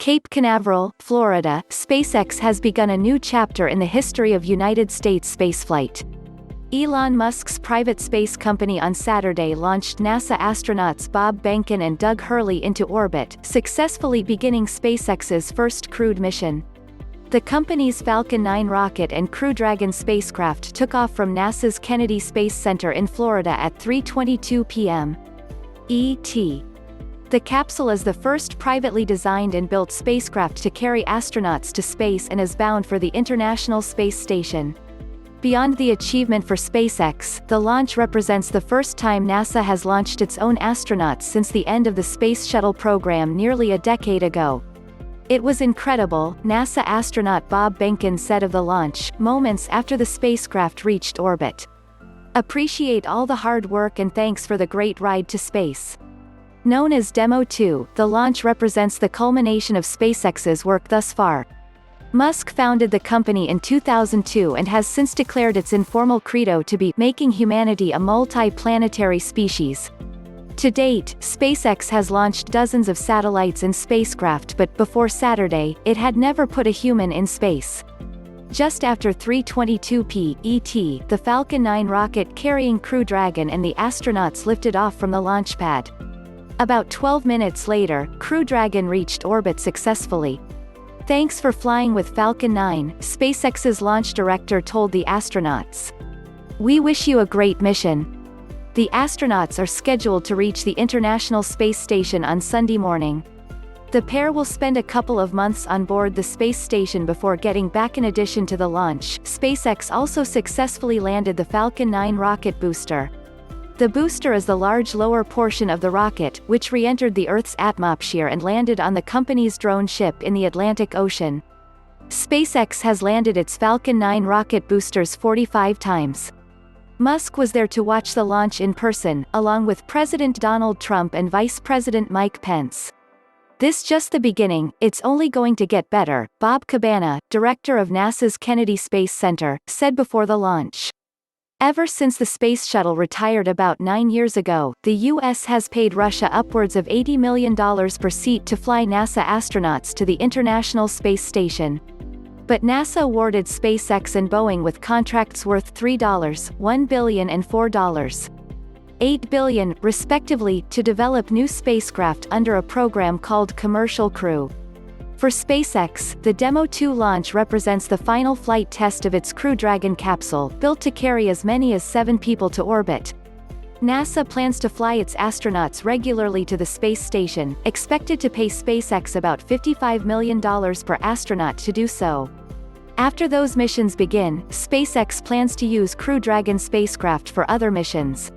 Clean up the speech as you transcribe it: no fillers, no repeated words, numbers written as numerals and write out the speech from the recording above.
Cape Canaveral, Florida, SpaceX has begun a new chapter in the history of United States spaceflight. Elon Musk's private space company on Saturday launched NASA astronauts Bob Behnken and Doug Hurley into orbit, successfully beginning SpaceX's first crewed mission. The company's Falcon 9 rocket and Crew Dragon spacecraft took off from NASA's Kennedy Space Center in Florida at 3:22 p.m. ET. The capsule is the first privately designed and built spacecraft to carry astronauts to space and is bound for the International Space Station. Beyond the achievement for SpaceX, the launch represents the first time NASA has launched its own astronauts since the end of the Space Shuttle program nearly a decade ago. "It was incredible," NASA astronaut Bob Behnken said of the launch, moments after the spacecraft reached orbit. "Appreciate all the hard work and thanks for the great ride to space." Known as Demo 2, the launch represents the culmination of SpaceX's work thus far. Musk founded the company in 2002 and has since declared its informal credo to be making humanity a multi-planetary species. To date, SpaceX has launched dozens of satellites and spacecraft, but before Saturday, it had never put a human in space. Just after 3:22 p.m. the Falcon 9 rocket carrying Crew Dragon and the astronauts lifted off from the launchpad. About 12 minutes later, Crew Dragon reached orbit successfully. "Thanks for flying with Falcon 9," SpaceX's launch director told the astronauts. "We wish you a great mission." The astronauts are scheduled to reach the International Space Station on Sunday morning. The pair will spend a couple of months on board the space station before getting back. In addition to the launch, SpaceX also successfully landed the Falcon 9 rocket booster. The booster is the large lower portion of the rocket, which re-entered the Earth's atmopshere and landed on the company's drone ship in the Atlantic Ocean. SpaceX has landed its Falcon 9 rocket boosters 45 times. Musk was there to watch the launch in person, along with President Donald Trump and Vice President Mike Pence. "This just the beginning, it's only going to get better," Bob Cabana, director of NASA's Kennedy Space Center, said before the launch. Ever since the Space Shuttle retired about 9 years ago, the U.S. has paid Russia upwards of $80 million per seat to fly NASA astronauts to the International Space Station. But NASA awarded SpaceX and Boeing with contracts worth $3, $1 billion and $4.8 billion, respectively, to develop new spacecraft under a program called Commercial Crew. For SpaceX, the Demo 2 launch represents the final flight test of its Crew Dragon capsule, built to carry as many as 7 people to orbit. NASA plans to fly its astronauts regularly to the space station, expected to pay SpaceX about $55 million per astronaut to do so. After those missions begin, SpaceX plans to use Crew Dragon spacecraft for other missions.